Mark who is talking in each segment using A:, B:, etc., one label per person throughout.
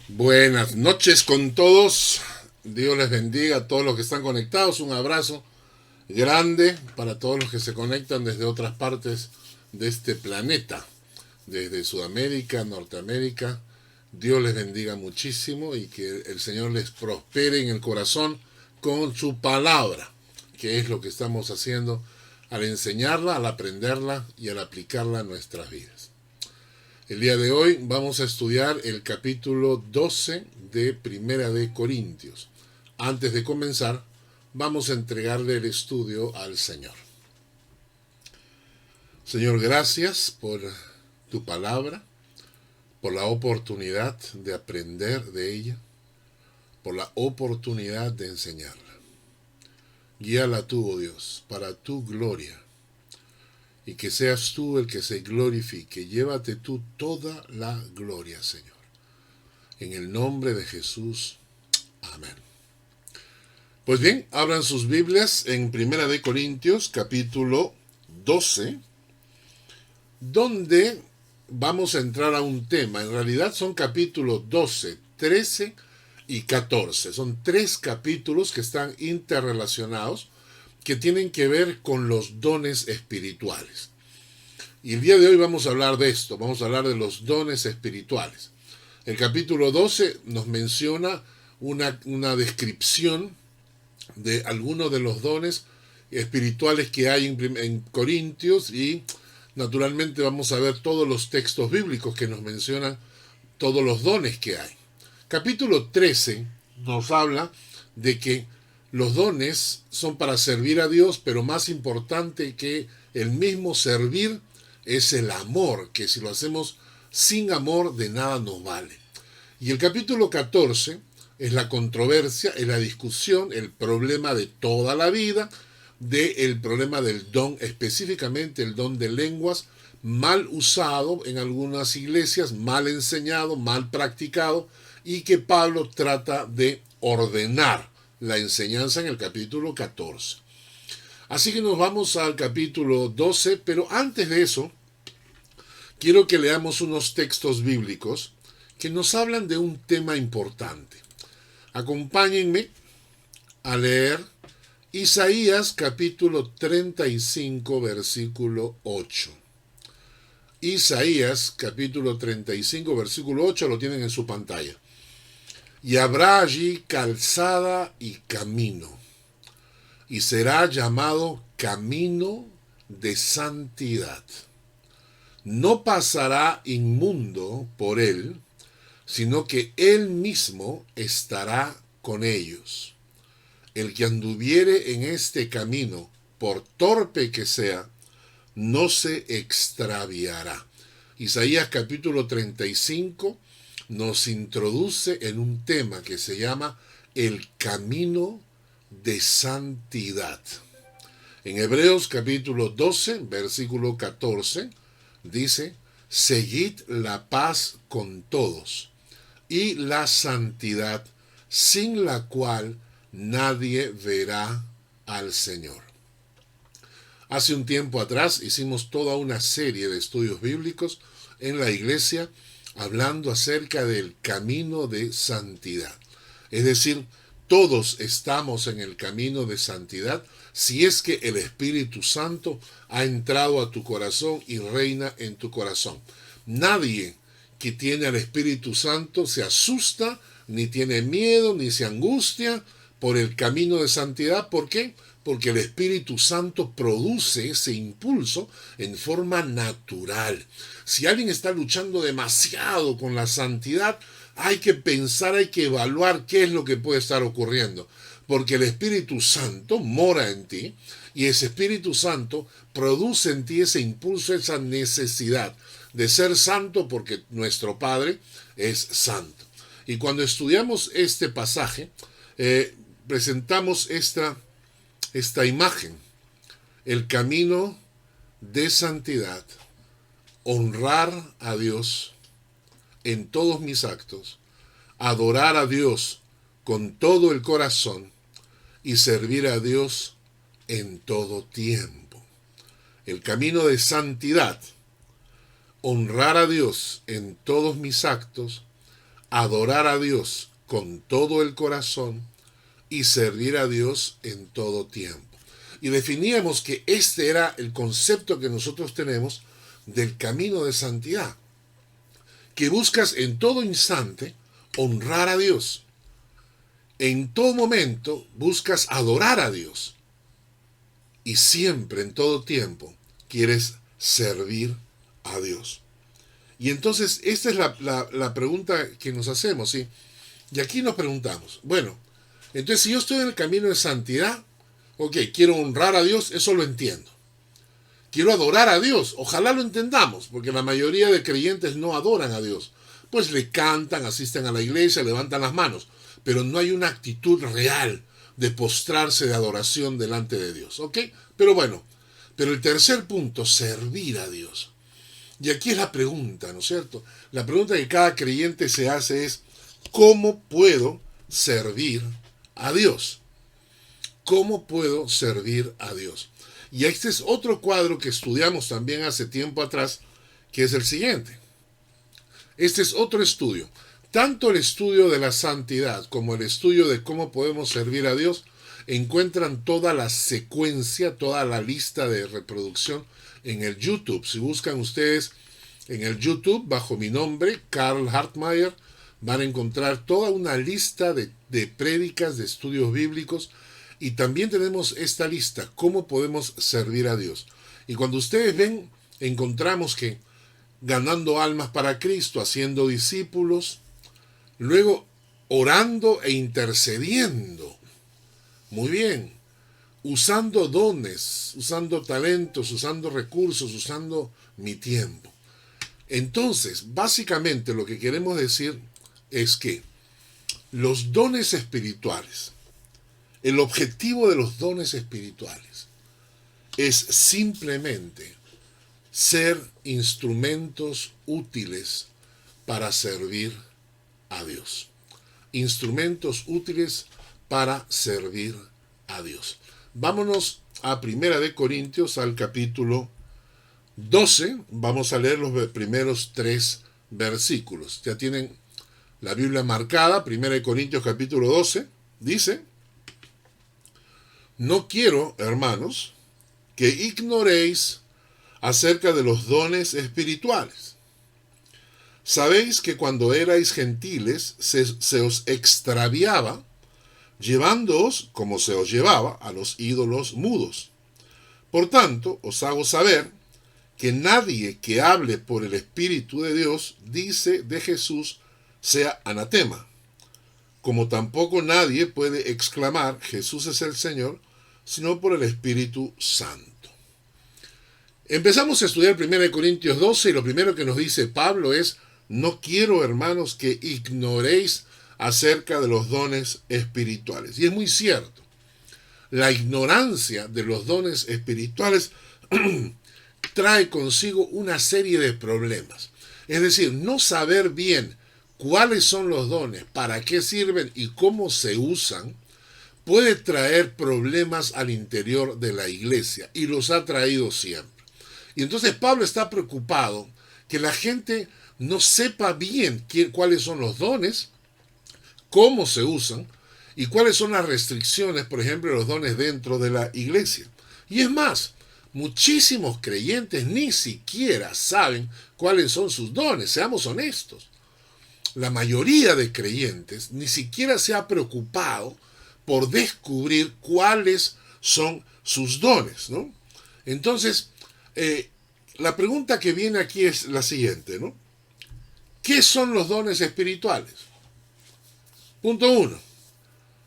A: Buenas noches con todos. Dios les bendiga a todos los que están conectados. Un abrazo grande para todos los que se conectan desde otras partes de este planeta, desde Sudamérica, Norteamérica. Dios les bendiga muchísimo y que el Señor les prospere en el corazón con su palabra, que es lo que estamos haciendo al enseñarla, al aprenderla y al aplicarla a nuestras vidas. El día de hoy vamos a estudiar el capítulo 12 de Primera de Corintios. Antes de comenzar, vamos a entregarle el estudio al Señor. Señor, gracias por tu palabra, por la oportunidad de aprender de ella, por la oportunidad de enseñarla. Guíala tú, oh Dios, para tu gloria, y que seas tú el que se glorifique. Llévate tú toda la gloria, Señor. En el nombre de Jesús. Amén. Pues bien, abran sus Biblias en Primera de Corintios, capítulo 12, donde vamos a entrar a un tema. En realidad son capítulos 12, 13 y 14. Son tres capítulos que están interrelacionados, que tienen que ver con los dones espirituales. Y el día de hoy vamos a hablar de esto, vamos a hablar de los dones espirituales. El capítulo 12 nos menciona una descripción de algunos de los dones espirituales que hay en Corintios, y naturalmente vamos a ver todos los textos bíblicos que nos mencionan todos los dones que hay. Capítulo 13 nos habla de que los dones son para servir a Dios, pero más importante que el mismo servir es el amor, que si lo hacemos sin amor de nada nos vale. Y el capítulo 14 es la controversia, es la discusión, el problema de toda la vida, del problema del don, específicamente el don de lenguas, mal usado en algunas iglesias, mal enseñado, mal practicado, y que Pablo trata de ordenar la enseñanza en el capítulo 14. Así que nos vamos al capítulo 12, pero antes de eso, quiero que leamos unos textos bíblicos que nos hablan de un tema importante. Acompáñenme a leer Isaías capítulo 35, versículo 8. Isaías capítulo 35, versículo 8, lo tienen en su pantalla. Y habrá allí calzada y camino, y será llamado camino de santidad. No pasará inmundo por él, sino que él mismo estará con ellos. El que anduviere en este camino, por torpe que sea, no se extraviará. Isaías capítulo 35 nos introduce en un tema que se llama el camino de santidad. En Hebreos capítulo 12, versículo 14, dice: seguid la paz con todos y la santidad, sin la cual nadie verá al Señor. Hace un tiempo atrás hicimos toda una serie de estudios bíblicos en la iglesia hablando acerca del camino de santidad. Es decir, todos estamos en el camino de santidad si es que el Espíritu Santo ha entrado a tu corazón y reina en tu corazón. Nadie que tiene al Espíritu Santo se asusta, ni tiene miedo, ni se angustia por el camino de santidad. ¿Por qué? Porque el Espíritu Santo produce ese impulso en forma natural. Si alguien está luchando demasiado con la santidad, hay que pensar, hay que evaluar qué es lo que puede estar ocurriendo. Porque el Espíritu Santo mora en ti, y ese Espíritu Santo produce en ti ese impulso, esa necesidad de ser santo, porque nuestro Padre es santo. Y cuando estudiamos este pasaje, presentamos esta imagen: el camino de santidad, honrar a Dios en todos mis actos, adorar a Dios con todo el corazón y servir a Dios en todo tiempo. El camino de santidad: honrar a Dios en todos mis actos, adorar a Dios con todo el corazón y servir a Dios en todo tiempo. Y definíamos que este era el concepto que nosotros tenemos del camino de santidad, que buscas en todo instante honrar a Dios. En todo momento buscas adorar a Dios. Y siempre, en todo tiempo, quieres servir a Dios. Y entonces, esta es la pregunta que nos hacemos, ¿sí? Y aquí nos preguntamos, bueno, entonces si yo estoy en el camino de santidad, ok, quiero honrar a Dios, eso lo entiendo. Quiero adorar a Dios, ojalá lo entendamos, porque la mayoría de creyentes no adoran a Dios. Pues le cantan, asisten a la iglesia, levantan las manos, pero no hay una actitud real de postrarse de adoración delante de Dios, ¿ok? Pero bueno, pero el tercer punto, servir a Dios. Y aquí es la pregunta, ¿no es cierto? La pregunta que cada creyente se hace es, ¿cómo puedo servir a Dios? ¿Cómo puedo servir a Dios? Y este es otro cuadro que estudiamos también hace tiempo atrás, que es el siguiente. Este es otro estudio. Tanto el estudio de la santidad como el estudio de cómo podemos servir a Dios encuentran toda la secuencia, toda la lista de reproducción en el YouTube. Si buscan ustedes en el YouTube bajo mi nombre, Carl Hartmayer, van a encontrar toda una lista de prédicas, de estudios bíblicos, y también tenemos esta lista, cómo podemos servir a Dios. Y cuando ustedes ven, encontramos que ganando almas para Cristo, haciendo discípulos, luego orando e intercediendo. Muy bien, usando dones, usando talentos, usando recursos, usando mi tiempo. Entonces, básicamente lo que queremos decir es que los dones espirituales, el objetivo de los dones espirituales es simplemente ser instrumentos útiles para servir a Dios. Instrumentos útiles para servir a Dios. Vámonos a Primera de Corintios, al capítulo 12. Vamos a leer los primeros 3 versículos. Ya tienen la Biblia marcada. Primera de Corintios, capítulo 12. Dice: no quiero, hermanos, que ignoréis acerca de los dones espirituales. Sabéis que cuando erais gentiles se os extraviaba, llevándoos, como se os llevaba, a los ídolos mudos. Por tanto, os hago saber que nadie que hable por el Espíritu de Dios dice de Jesús sea anatema, como tampoco nadie puede exclamar Jesús es el Señor, sino por el Espíritu Santo. Empezamos a estudiar 1 Corintios 12 y lo primero que nos dice Pablo es: no quiero, hermanos, que ignoréis acerca de los dones espirituales. Y es muy cierto. La ignorancia de los dones espirituales trae consigo una serie de problemas. Es decir, no saber bien cuáles son los dones, para qué sirven y cómo se usan, puede traer problemas al interior de la iglesia, y los ha traído siempre. Y entonces Pablo está preocupado que la gente no sepa bien cuáles son los dones, cómo se usan y cuáles son las restricciones, por ejemplo, de los dones dentro de la iglesia. Y es más, muchísimos creyentes ni siquiera saben cuáles son sus dones, seamos honestos. La mayoría de creyentes ni siquiera se ha preocupado por descubrir cuáles son sus dones, ¿no? Entonces, la pregunta que viene aquí es la siguiente, ¿no? ¿Qué son los dones espirituales? Punto 1.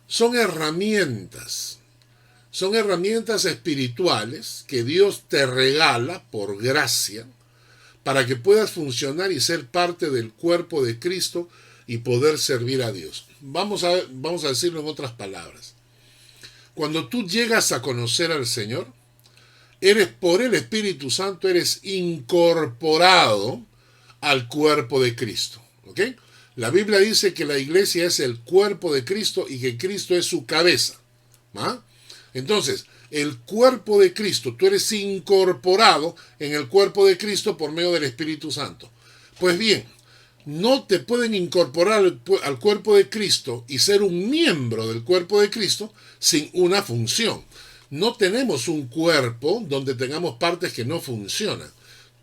A: Son herramientas. Son herramientas espirituales que Dios te regala por gracia para que puedas funcionar y ser parte del cuerpo de Cristo y poder servir a Dios. Vamos a decirlo en otras palabras. Cuando tú llegas a conocer al Señor, eres por el Espíritu Santo, eres incorporado al cuerpo de Cristo. ¿Ok? La Biblia dice que la iglesia es el cuerpo de Cristo y que Cristo es su cabeza. ¿Ah? Entonces, el cuerpo de Cristo, tú eres incorporado en el cuerpo de Cristo por medio del Espíritu Santo. Pues bien, no te pueden incorporar al cuerpo de Cristo y ser un miembro del cuerpo de Cristo sin una función. No tenemos un cuerpo donde tengamos partes que no funcionan.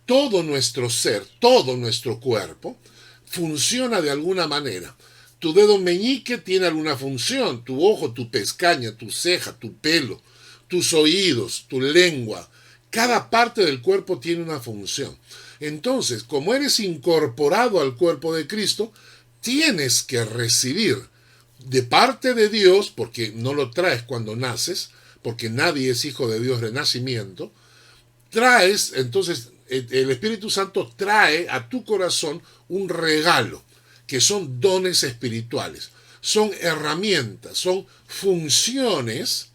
A: Todo nuestro ser, todo nuestro cuerpo, funciona de alguna manera. Tu dedo meñique tiene alguna función, tu ojo, tu pestaña, tu ceja, tu pelo, tus oídos, tu lengua. Cada parte del cuerpo tiene una función. Entonces, como eres incorporado al cuerpo de Cristo, tienes que recibir de parte de Dios, porque no lo traes cuando naces, porque nadie es hijo de Dios de nacimiento, traes, entonces el Espíritu Santo trae a tu corazón un regalo, que son dones espirituales, son herramientas, son funciones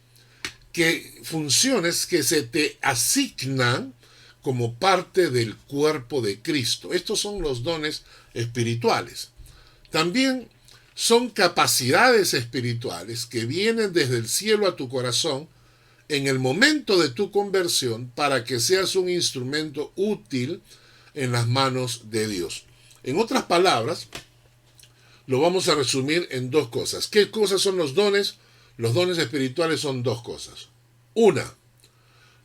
A: que se te asignan como parte del cuerpo de Cristo. Estos son los dones espirituales. También son capacidades espirituales que vienen desde el cielo a tu corazón en el momento de tu conversión para que seas un instrumento útil en las manos de Dios. En otras palabras, lo vamos a resumir en dos cosas. ¿Qué cosas son los dones? Los dones espirituales son dos cosas. Una,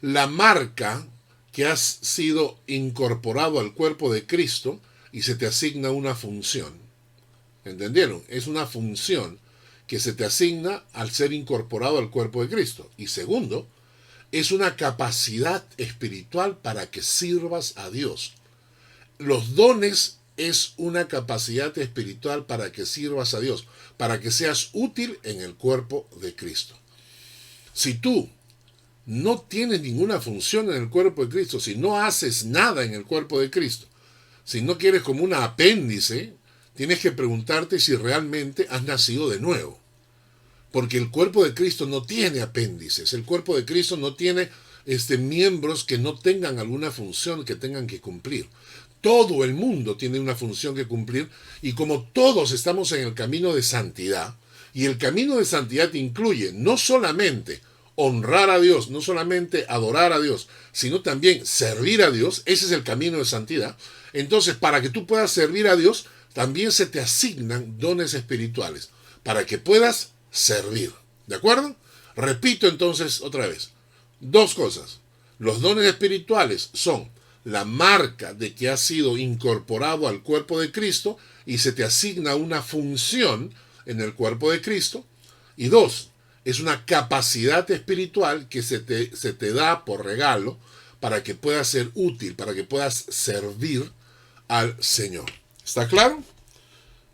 A: la marca que has sido incorporado al cuerpo de Cristo y se te asigna una función. ¿Entendieron? Es una función que se te asigna al ser incorporado al cuerpo de Cristo. Y segundo, es una capacidad espiritual para que sirvas a Dios. Los dones es una capacidad espiritual para que sirvas a Dios, para que seas útil en el cuerpo de Cristo. Si tú no tienes ninguna función en el cuerpo de Cristo, si no haces nada en el cuerpo de Cristo, si no quieres como un apéndice, tienes que preguntarte si realmente has nacido de nuevo. Porque el cuerpo de Cristo no tiene apéndices, el cuerpo de Cristo no tiene miembros que no tengan alguna función que tengan que cumplir. Todo el mundo tiene una función que cumplir y como todos estamos en el camino de santidad, y el camino de santidad incluye no solamente honrar a Dios, no solamente adorar a Dios, sino también servir a Dios, ese es el camino de santidad. Entonces, para que tú puedas servir a Dios, también se te asignan dones espirituales, para que puedas servir. ¿De acuerdo? Repito entonces otra vez. Dos cosas. Los dones espirituales son la marca de que has sido incorporado al cuerpo de Cristo y se te asigna una función en el cuerpo de Cristo. Y dos, es una capacidad espiritual que se te da por regalo para que puedas ser útil, para que puedas servir al Señor. ¿Está claro?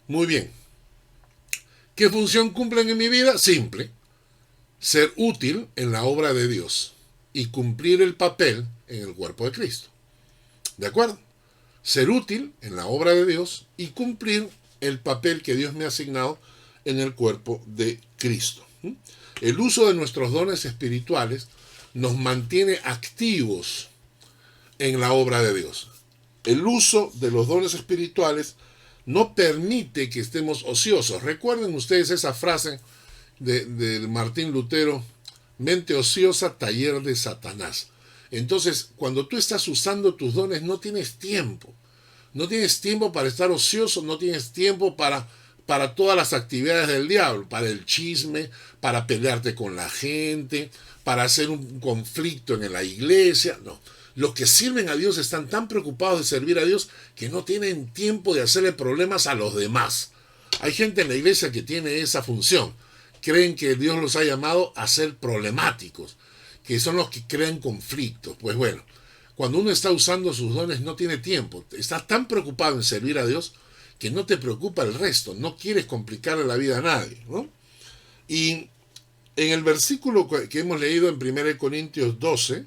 A: Muy bien. ¿Qué función cumplen en mi vida? Simple. Ser útil en la obra de Dios y cumplir el papel en el cuerpo de Cristo. ¿De acuerdo? Ser útil en la obra de Dios y cumplir el papel que Dios me ha asignado en el cuerpo de Cristo. El uso de nuestros dones espirituales nos mantiene activos en la obra de Dios. El uso de los dones espirituales no permite que estemos ociosos. Recuerden ustedes esa frase de Martín Lutero: mente ociosa, taller de Satanás. Entonces, cuando tú estás usando tus dones, no tienes tiempo. No tienes tiempo para estar ocioso, no tienes tiempo para todas las actividades del diablo, para el chisme, para pelearte con la gente, para hacer un conflicto en la iglesia. No. Los que sirven a Dios están tan preocupados de servir a Dios que no tienen tiempo de hacerle problemas a los demás. Hay gente en la iglesia que tiene esa función. Creen que Dios los ha llamado a ser problemáticos, que son los que crean conflictos. Pues bueno, cuando uno está usando sus dones no tiene tiempo. Está tan preocupado en servir a Dios que no te preocupa el resto. No quieres complicarle la vida a nadie, ¿no? Y en el versículo que hemos leído en 1 Corintios 12,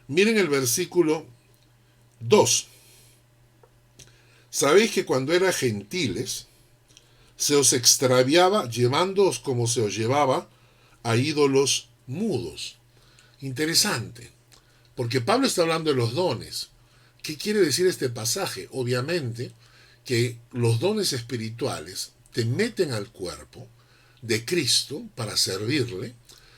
A: miren el versículo 2. Sabéis que cuando eran gentiles, se os extraviaba llevándoos como se os llevaba a ídolos mudos. Interesante, porque Pablo está hablando de los dones. ¿Qué quiere decir este pasaje? Obviamente que los dones espirituales te meten al cuerpo de Cristo para servirle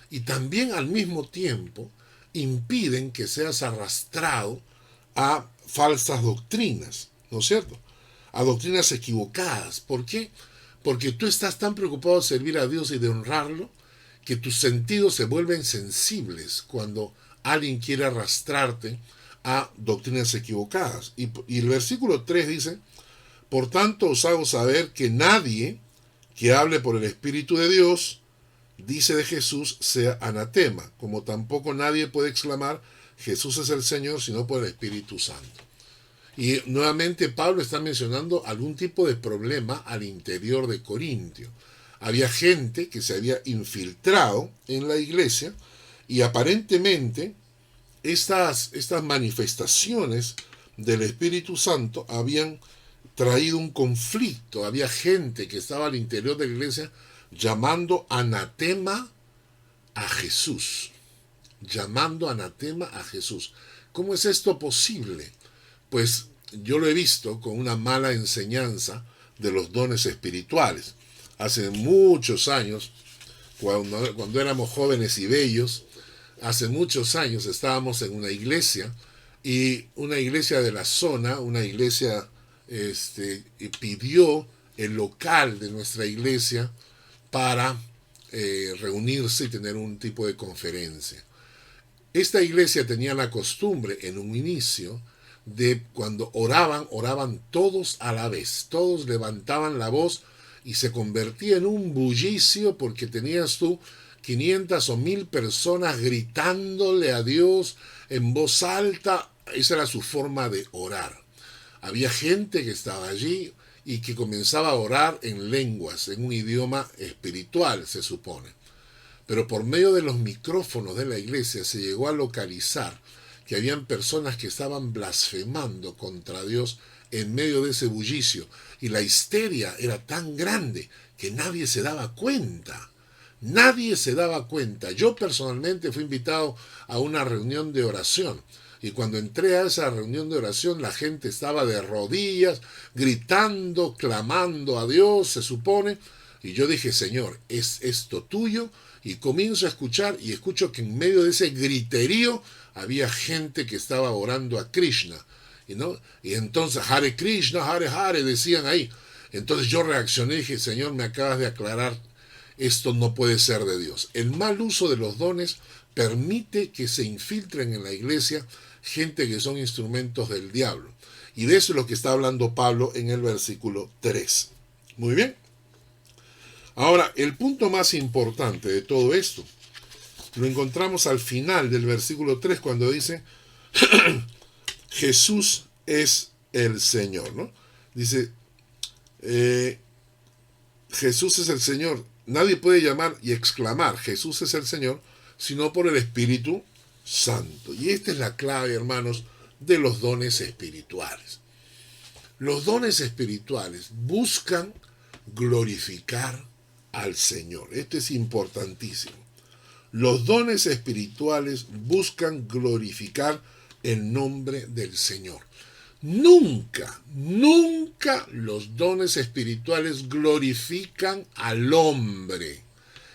A: y también al mismo tiempo impiden que seas arrastrado a falsas doctrinas, ¿no es cierto? a doctrinas equivocadas. ¿Por qué? Porque tú estás tan preocupado de servir a Dios y de honrarlo, que tus sentidos se vuelven sensibles cuando alguien quiere arrastrarte a doctrinas equivocadas. Y el versículo 3 dice, por tanto os hago saber que nadie que hable por el Espíritu de Dios dice de Jesús sea anatema, como tampoco nadie puede exclamar Jesús es el Señor sino por el Espíritu Santo. Y nuevamente Pablo está mencionando algún tipo de problema al interior de Corintio. Había gente que se había infiltrado en la iglesia y aparentemente estas manifestaciones del Espíritu Santo habían traído un conflicto. Había gente que estaba al interior de la iglesia llamando anatema a Jesús. Llamando anatema a Jesús. ¿Cómo es esto posible? Pues yo lo he visto con una mala enseñanza de los dones espirituales. Hace muchos años, cuando éramos jóvenes y bellos, hace muchos años estábamos en una iglesia, y una iglesia de la zona, una iglesia pidió el local de nuestra iglesia para reunirse y tener un tipo de conferencia. Esta iglesia tenía la costumbre en un inicio de cuando oraban todos a la vez, todos levantaban la voz y se convertía en un bullicio porque tenías tú 500 o 1000 personas gritándole a Dios en voz alta. Esa era su forma de orar. Había gente que estaba allí y que comenzaba a orar en lenguas, en un idioma espiritual, se supone. Pero por medio de los micrófonos de la iglesia se llegó a localizar que habían personas que estaban blasfemando contra Dios en medio de ese bullicio. Y la histeria era tan grande que nadie se daba cuenta. Nadie se daba cuenta. Yo personalmente fui invitado a una reunión de oración. Y cuando entré a esa reunión de oración, la gente estaba de rodillas, gritando, clamando a Dios, se supone. Y yo dije, Señor, ¿es esto tuyo? Y comienzo a escuchar, y escucho que en medio de ese griterío había gente que estaba orando a Krishna. ¿No? Y entonces, Hare Krishna, Hare Hare, decían ahí. Entonces yo reaccioné y dije, Señor, me acabas de aclarar, esto no puede ser de Dios. El mal uso de los dones permite que se infiltren en la iglesia gente que son instrumentos del diablo. Y de eso es lo que está hablando Pablo en el versículo 3. Muy bien. Ahora, el punto más importante de todo esto lo encontramos al final del versículo 3 cuando dice Jesús es el Señor, ¿no? Dice, Jesús es el Señor. Nadie puede llamar y exclamar Jesús es el Señor, sino por el Espíritu Santo. Y esta es la clave, hermanos, de los dones espirituales. Los dones espirituales buscan glorificar al Señor. Esto es importantísimo. Los dones espirituales buscan glorificar el nombre del Señor. Nunca, nunca los dones espirituales glorifican al hombre.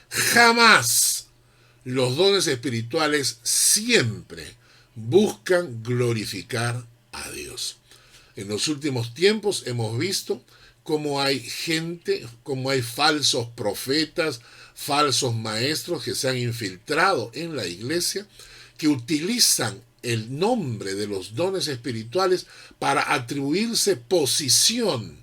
A: Jamás. Los dones espirituales siempre buscan glorificar a Dios. En los últimos tiempos hemos visto cómo hay gente, cómo hay falsos profetas, falsos maestros que se han infiltrado en la iglesia, que utilizan el nombre de los dones espirituales para atribuirse posición,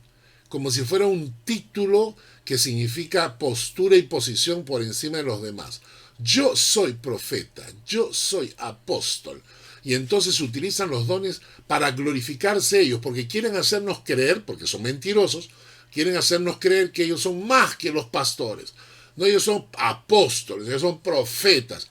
A: como si fuera un título que significa postura y posición por encima de los demás. Yo soy profeta, yo soy apóstol. Y entonces utilizan los dones para glorificarse ellos, porque quieren hacernos creer, porque son mentirosos, quieren hacernos creer que ellos son más que los pastores. No, ellos son apóstoles, ellos son profetas.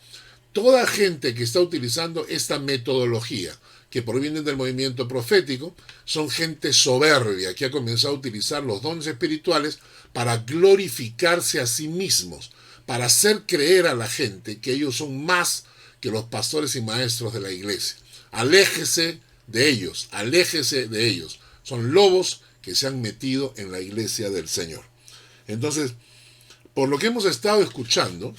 A: Toda gente que está utilizando esta metodología, que proviene del movimiento profético, son gente soberbia que ha comenzado a utilizar los dones espirituales para glorificarse a sí mismos, para hacer creer a la gente que ellos son más que los pastores y maestros de la iglesia. Aléjese de ellos, aléjese de ellos. Son lobos que se han metido en la iglesia del Señor. Entonces, por lo que hemos estado escuchando,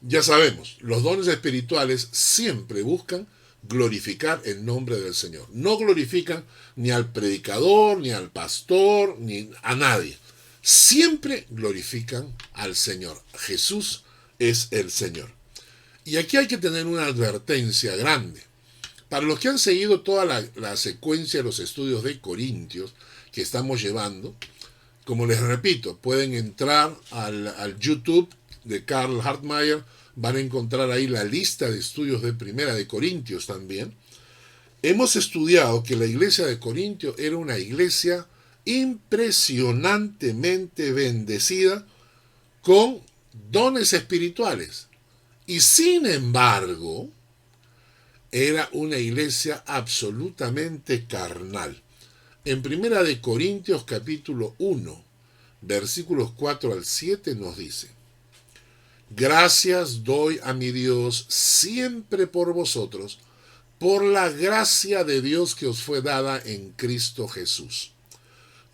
A: ya sabemos, los dones espirituales siempre buscan glorificar el nombre del Señor. No glorifican ni al predicador, ni al pastor, ni a nadie. Siempre glorifican al Señor. Jesús es el Señor. Y aquí hay que tener una advertencia grande. Para los que han seguido toda la secuencia de los estudios de Corintios que estamos llevando, como les repito, pueden entrar al YouTube de Karl Hartmayer, van a encontrar ahí la lista de estudios de Primera de Corintios también. Hemos estudiado que la iglesia de Corintios era una iglesia impresionantemente bendecida con dones espirituales. Y sin embargo, era una iglesia absolutamente carnal. En Primera de Corintios capítulo 1, versículos 4 al 7 nos dice: gracias doy a mi Dios siempre por vosotros, por la gracia de Dios que os fue dada en Cristo Jesús.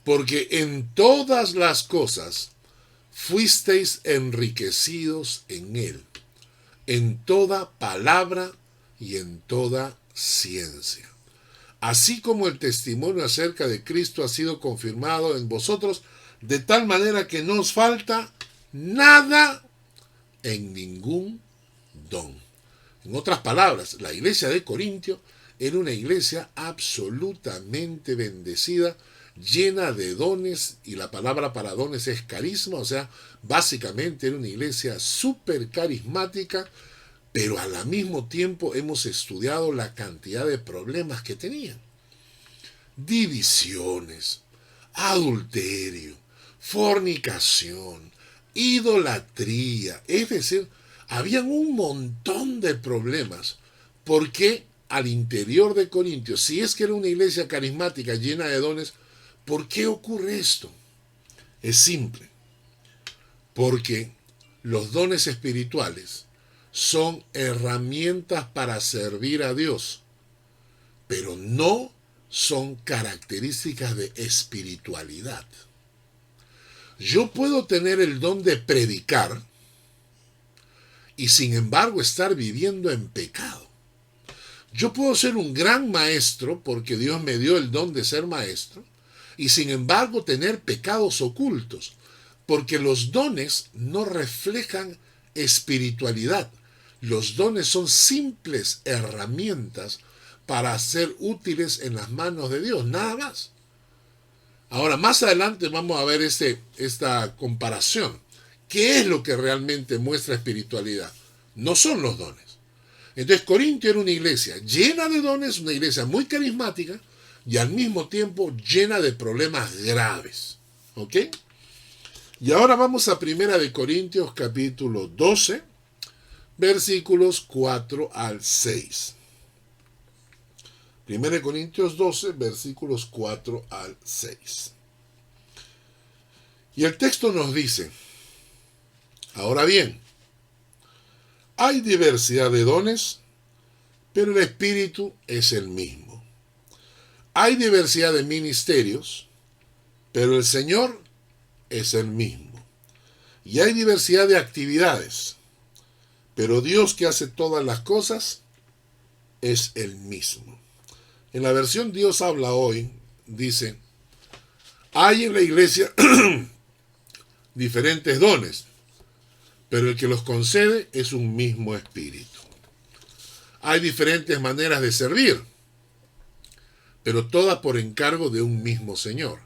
A: Porque en todas las cosas fuisteis enriquecidos en Él, en toda palabra y en toda ciencia. Así como el testimonio acerca de Cristo ha sido confirmado en vosotros, de tal manera que no os falta nada en ningún don. En otras palabras, la iglesia de Corintio era una iglesia absolutamente bendecida, llena de dones, y la palabra para dones es carisma, o sea, básicamente era una iglesia súper carismática, pero al mismo tiempo hemos estudiado la cantidad de problemas que tenían. Divisiones, adulterio, fornicación, idolatría, es decir, habían un montón de problemas, porque al interior de Corintios, si es que era una iglesia carismática llena de dones, ¿por qué ocurre esto? Es simple, porque los dones espirituales son herramientas para servir a Dios, pero no son características de espiritualidad. Yo puedo tener el don de predicar y sin embargo estar viviendo en pecado. Yo puedo ser un gran maestro porque Dios me dio el don de ser maestro y sin embargo tener pecados ocultos, porque los dones no reflejan espiritualidad. Los dones son simples herramientas para ser útiles en las manos de Dios, nada más. Ahora, más adelante vamos a ver esta comparación. ¿Qué es lo que realmente muestra espiritualidad? No son los dones. Entonces, Corintio era una iglesia llena de dones, una iglesia muy carismática y al mismo tiempo llena de problemas graves. ¿Ok? Y ahora vamos a Primera de Corintios capítulo 12, versículos 4 al 6. 1 Corintios 12, versículos 4 al 6. Y el texto nos dice: ahora bien, hay diversidad de dones, pero el Espíritu es el mismo. Hay diversidad de ministerios, pero el Señor es el mismo. Y hay diversidad de actividades, pero Dios que hace todas las cosas es el mismo. En la versión Dios habla hoy, dice: hay en la iglesia diferentes dones, pero el que los concede es un mismo espíritu. Hay diferentes maneras de servir, pero todas por encargo de un mismo Señor.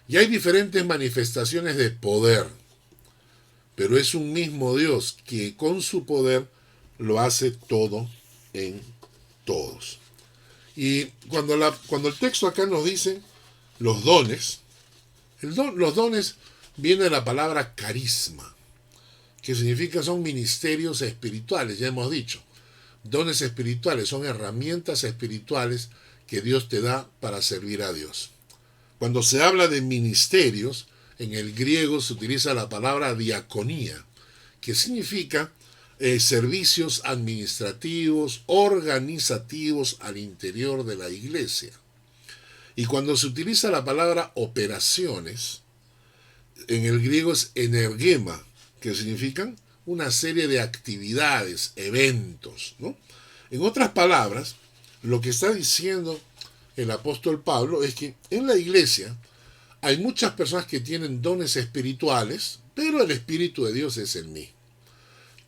A: Y hay diferentes manifestaciones de poder, pero es un mismo Dios que con su poder lo hace todo en todos. Y cuando el texto acá nos dice los dones, los dones viene de la palabra carisma, que significa son ministerios espirituales, ya hemos dicho. Dones espirituales son herramientas espirituales que Dios te da para servir a Dios. Cuando se habla de ministerios, en el griego se utiliza la palabra diaconía, que significa servicios administrativos, organizativos al interior de la iglesia. Y cuando se utiliza la palabra operaciones, en el griego es energema, que significan una serie de actividades, eventos, ¿no? En otras palabras, lo que está diciendo el apóstol Pablo es que en la iglesia hay muchas personas que tienen dones espirituales, pero el Espíritu de Dios es en mí.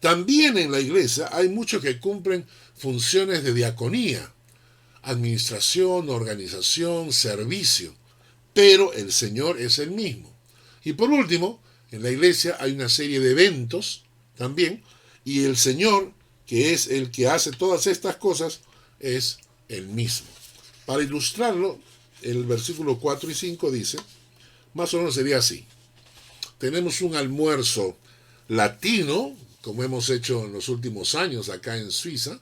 A: También en la iglesia hay muchos que cumplen funciones de diaconía, administración, organización, servicio, pero el Señor es el mismo. Y por último, en la iglesia hay una serie de eventos también, y el Señor, que es el que hace todas estas cosas, es el mismo. Para ilustrarlo, el versículo 4 y 5 dice, más o menos sería así. Tenemos un almuerzo latino, como hemos hecho en los últimos años acá en Suiza,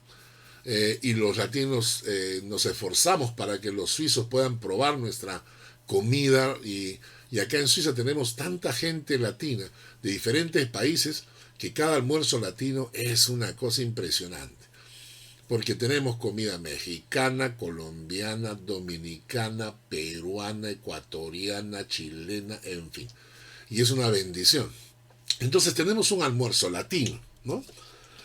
A: y los latinos nos esforzamos para que los suizos puedan probar nuestra comida, y acá en Suiza tenemos tanta gente latina de diferentes países que cada almuerzo latino es una cosa impresionante. Porque tenemos comida mexicana, colombiana, dominicana, peruana, ecuatoriana, chilena, en fin. Y es una bendición. Entonces tenemos un almuerzo latino, ¿no?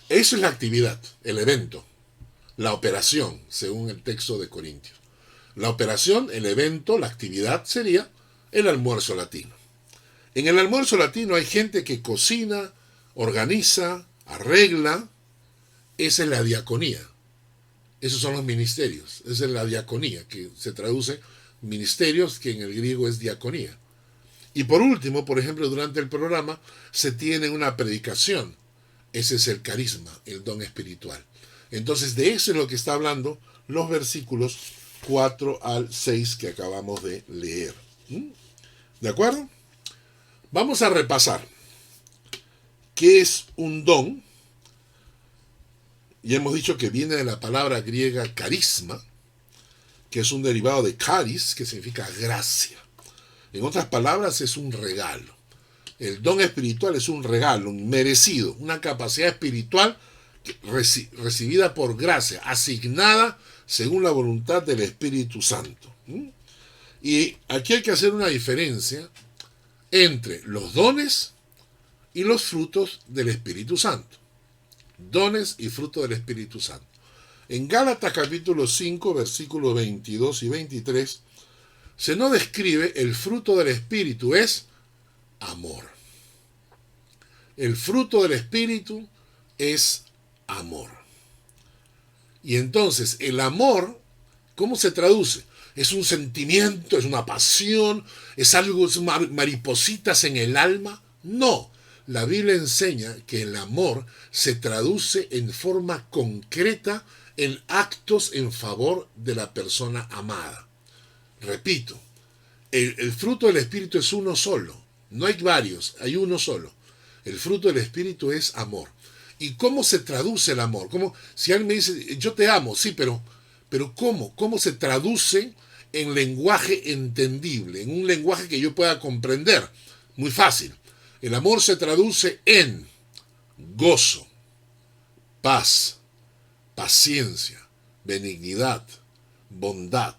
A: Eso es la actividad, el evento, la operación, según el texto de Corintios. La operación, el evento, la actividad sería el almuerzo latino. En el almuerzo latino hay gente que cocina, organiza, arregla. Esa es la diaconía. Esos son los ministerios. Esa es la diaconía, que se traduce ministerios, que en el griego es diaconía. Y por último, por ejemplo, durante el programa se tiene una predicación. Ese es el carisma, el don espiritual. Entonces, de eso es lo que está hablando los versículos 4 al 6 que acabamos de leer. ¿De acuerdo? Vamos a repasar. ¿Qué es un don? Y hemos dicho que viene de la palabra griega carisma, que es un derivado de charis, que significa gracia. En otras palabras, es un regalo. El don espiritual es un regalo, un merecido, una capacidad espiritual recibida por gracia, asignada según la voluntad del Espíritu Santo. Y aquí hay que hacer una diferencia entre los dones y los frutos del Espíritu Santo. Dones y fruto del Espíritu Santo. En Gálatas capítulo 5, versículos 22 y 23, se nos describe el fruto del Espíritu es amor. El fruto del Espíritu es amor. Y entonces, el amor, ¿cómo se traduce? ¿Es un sentimiento, es una pasión, es algo, es maripositas en el alma? No. La Biblia enseña que el amor se traduce en forma concreta en actos en favor de la persona amada. Repito, el fruto del Espíritu es uno solo. No hay varios, hay uno solo. El fruto del Espíritu es amor. ¿Y cómo se traduce el amor? ¿Cómo? Si alguien me dice, yo te amo, sí, pero ¿cómo? ¿Cómo se traduce en lenguaje entendible, en un lenguaje que yo pueda comprender? Muy fácil. El amor se traduce en gozo, paz, paciencia, benignidad, bondad,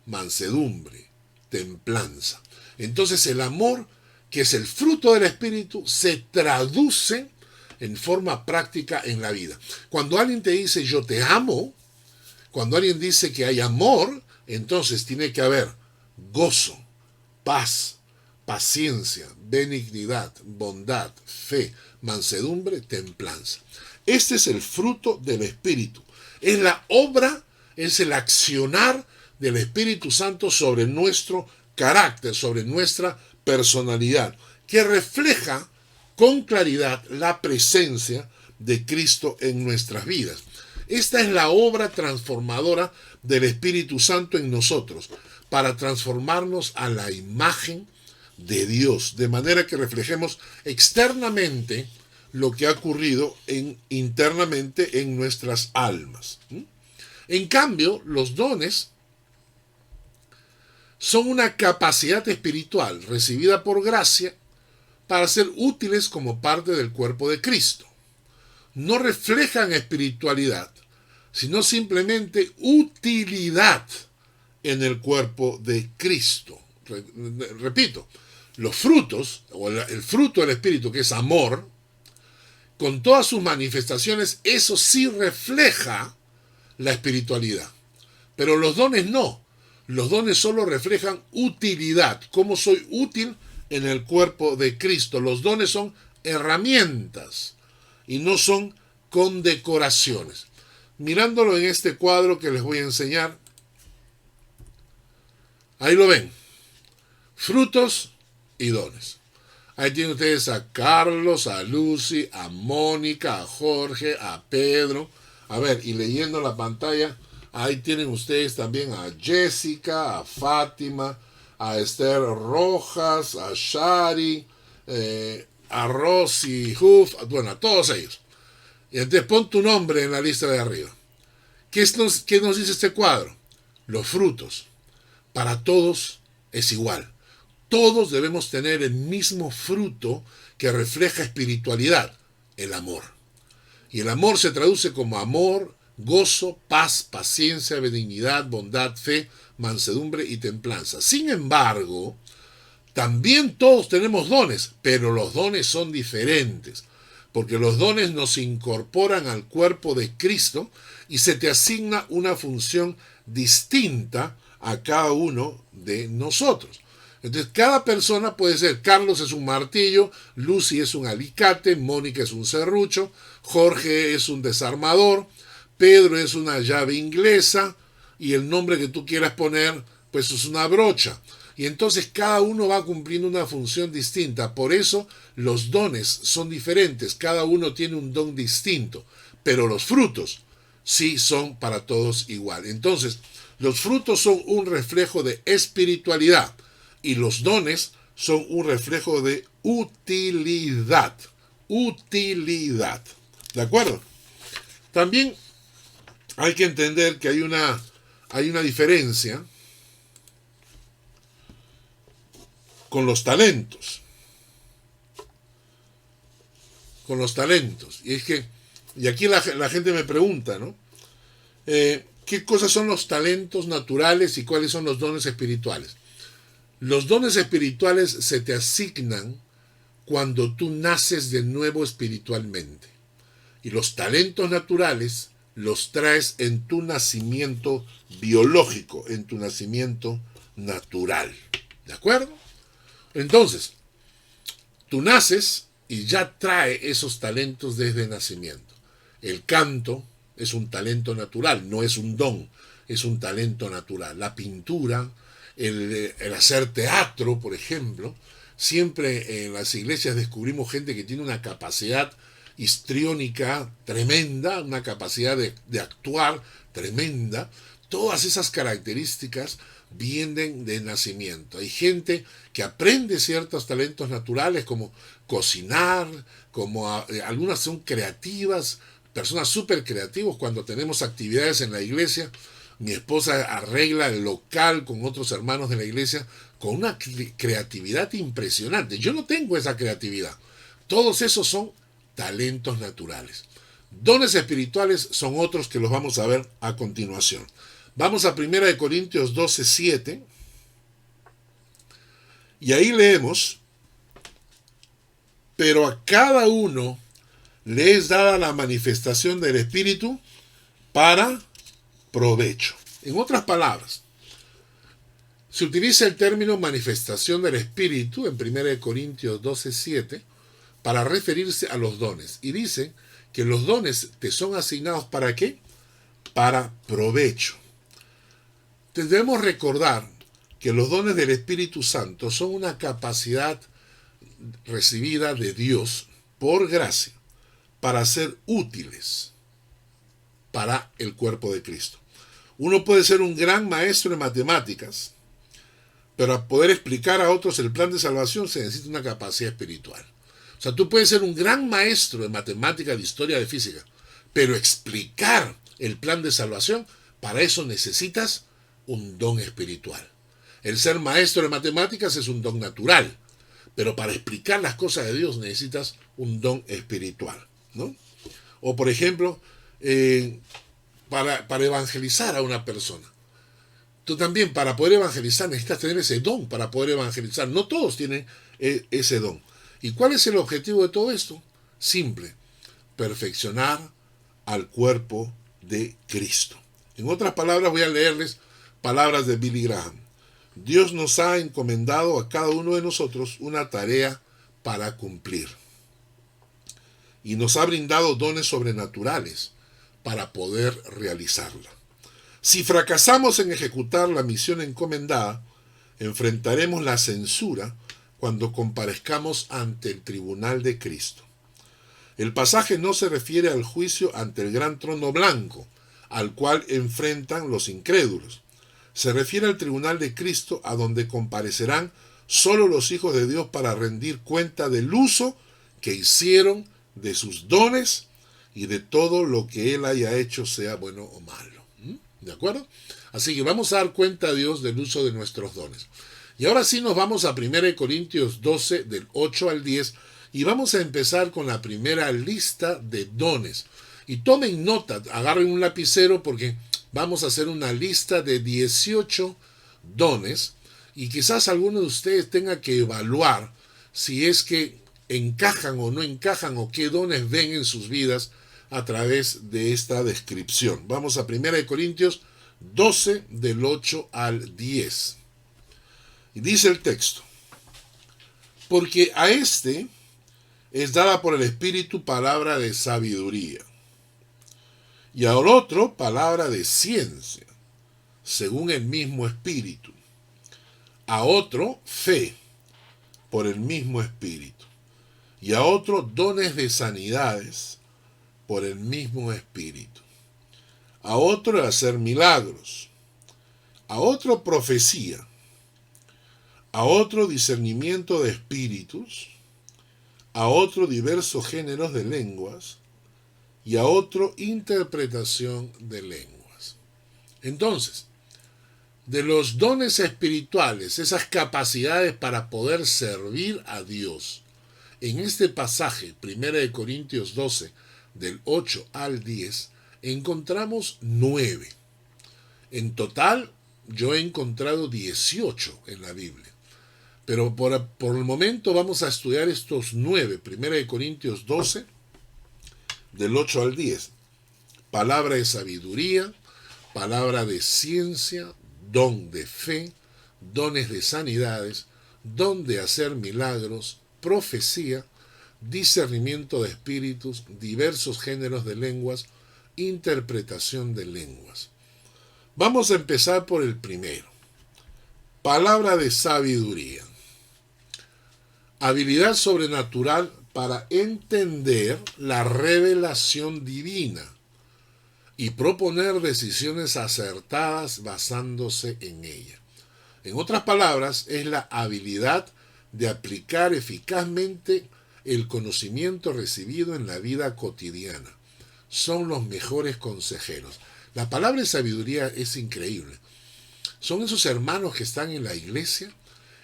A: mansedumbre, templanza. Entonces el amor, que es el fruto del Espíritu, se traduce en forma práctica en la vida. Cuando alguien te dice yo te amo, cuando alguien dice que hay amor, entonces tiene que haber gozo, paz, paciencia, benignidad, bondad, fe, mansedumbre, templanza. Este es el fruto del Espíritu. Es la obra, es el accionar del Espíritu Santo sobre nuestro carácter, sobre nuestra personalidad, que refleja con claridad la presencia de Cristo en nuestras vidas. Esta es la obra transformadora del Espíritu Santo en nosotros, para transformarnos a la imagen de Dios, de manera que reflejemos externamente lo que ha ocurrido internamente en nuestras almas. En cambio, los dones son una capacidad espiritual recibida por gracia para ser útiles como parte del cuerpo de Cristo. No reflejan espiritualidad, sino simplemente utilidad en el cuerpo de Cristo. Repito, los frutos, o el fruto del Espíritu, que es amor, con todas sus manifestaciones, eso sí refleja la espiritualidad. Pero los dones no. Los dones solo reflejan utilidad. ¿Cómo soy útil en el cuerpo de Cristo? Los dones son herramientas y no son condecoraciones. Mirándolo en este cuadro que les voy a enseñar, ahí lo ven. Frutos y dones. Ahí tienen ustedes a Carlos, a Lucy, a Mónica, a Jorge, a Pedro. A ver, y leyendo la pantalla, ahí tienen ustedes también a Jessica, a Fátima, a Esther Rojas, a Shari, a Rosy Huff, bueno, a todos ellos. Y entonces pon tu nombre en la lista de arriba. ¿Qué nos dice este cuadro? Los frutos. Para todos es igual. Todos debemos tener el mismo fruto que refleja espiritualidad, el amor. Y el amor se traduce como amor, gozo, paz, paciencia, benignidad, bondad, fe, mansedumbre y templanza. Sin embargo, también todos tenemos dones, pero los dones son diferentes, porque los dones nos incorporan al cuerpo de Cristo y se te asigna una función distinta a cada uno de nosotros. Entonces, cada persona puede ser: Carlos es un martillo, Lucy es un alicate, Mónica es un serrucho, Jorge es un desarmador, Pedro es una llave inglesa, y el nombre que tú quieras poner, pues es una brocha. Y entonces cada uno va cumpliendo una función distinta. Por eso los dones son diferentes, cada uno tiene un don distinto, pero los frutos sí son para todos igual. Entonces, los frutos son un reflejo de espiritualidad y los dones son un reflejo de utilidad. Utilidad. ¿De acuerdo? También hay que entender que hay una diferencia con los talentos. Con los talentos. Y aquí la gente me pregunta, ¿no? ¿Qué cosas son los talentos naturales y cuáles son los dones espirituales? Los dones espirituales se te asignan cuando tú naces de nuevo espiritualmente. Y los talentos naturales los traes en tu nacimiento biológico, en tu nacimiento natural. ¿De acuerdo? Entonces, tú naces y ya trae esos talentos desde nacimiento. El canto es un talento natural, no es un don, es un talento natural. La pintura, el hacer teatro, por ejemplo. Siempre en las iglesias descubrimos gente que tiene una capacidad histriónica tremenda, una capacidad de actuar tremenda. Todas esas características vienen de nacimiento. Hay gente que aprende ciertos talentos naturales como cocinar, como algunas son creativas, personas súper creativos. Cuando tenemos actividades en la iglesia, mi esposa arregla el local con otros hermanos de la iglesia con una creatividad impresionante. Yo no tengo esa creatividad. Todos esos son talentos naturales. Dones espirituales son otros que los vamos a ver a continuación. Vamos a 1 Corintios 12:7 y ahí leemos: pero a cada uno le es dada la manifestación del Espíritu para provecho. En otras palabras, se utiliza el término manifestación del Espíritu en 1 Corintios 12:7 para referirse a los dones. Y dice que los dones te son asignados ¿para qué? Para provecho. Entonces debemos recordar que los dones del Espíritu Santo son una capacidad recibida de Dios por gracia para ser útiles para el cuerpo de Cristo. Uno puede ser un gran maestro en matemáticas, pero para poder explicar a otros el plan de salvación se necesita una capacidad espiritual. O sea, tú puedes ser un gran maestro de matemáticas, de historia, de física, pero explicar el plan de salvación, para eso necesitas un don espiritual. El ser maestro de matemáticas es un don natural, pero para explicar las cosas de Dios necesitas un don espiritual, ¿no? O por ejemplo, para evangelizar a una persona. Tú también, para poder evangelizar, necesitas tener ese don para poder evangelizar. No todos tienen ese don. ¿Y cuál es el objetivo de todo esto? Simple: perfeccionar al cuerpo de Cristo. En otras palabras, voy a leerles palabras de Billy Graham. Dios nos ha encomendado a cada uno de nosotros una tarea para cumplir. Y nos ha brindado dones sobrenaturales para poder realizarla. Si fracasamos en ejecutar la misión encomendada, enfrentaremos la censura cuando comparezcamos ante el tribunal de Cristo. El pasaje no se refiere al juicio ante el gran trono blanco, al cual enfrentan los incrédulos. Se refiere al tribunal de Cristo, a donde comparecerán solo los hijos de Dios para rendir cuenta del uso que hicieron de sus dones y de todo lo que Él haya hecho, sea bueno o malo. ¿De acuerdo? Así que vamos a dar cuenta a Dios del uso de nuestros dones. Y ahora sí nos vamos a 1 Corintios 12, del 8 al 10, y vamos a empezar con la primera lista de dones. Y tomen nota, agarren un lapicero porque vamos a hacer una lista de 18 dones, y quizás alguno de ustedes tenga que evaluar si es que encajan o no encajan o qué dones ven en sus vidas a través de esta descripción. Vamos a 1 Corintios 12 del 8 al 10. Y dice el texto: porque a este es dada por el Espíritu palabra de sabiduría, y al otro palabra de ciencia, según el mismo Espíritu, a otro fe, por el mismo Espíritu, y a otro dones de sanidades, por el mismo Espíritu, a otro el hacer milagros, a otro profecía, a otro discernimiento de espíritus, a otro diversos géneros de lenguas, y a otro interpretación de lenguas. Entonces, de los dones espirituales, esas capacidades para poder servir a Dios, en este pasaje, 1 Corintios 12, del 8 al 10, encontramos 9. En total, yo he encontrado 18 en la Biblia. Pero por el momento vamos a estudiar estos 9. 1 Corintios 12, del 8 al 10. Palabra de sabiduría, palabra de ciencia, don de fe, dones de sanidades, don de hacer milagros, profecía, discernimiento de espíritus, diversos géneros de lenguas, interpretación de lenguas. Vamos a empezar por el primero. Palabra de sabiduría. Habilidad sobrenatural para entender la revelación divina y proponer decisiones acertadas basándose en ella. En otras palabras, es la habilidad de aplicar eficazmente el conocimiento recibido en la vida cotidiana. Son los mejores consejeros. La palabra de sabiduría es increíble. Son esos hermanos que están en la iglesia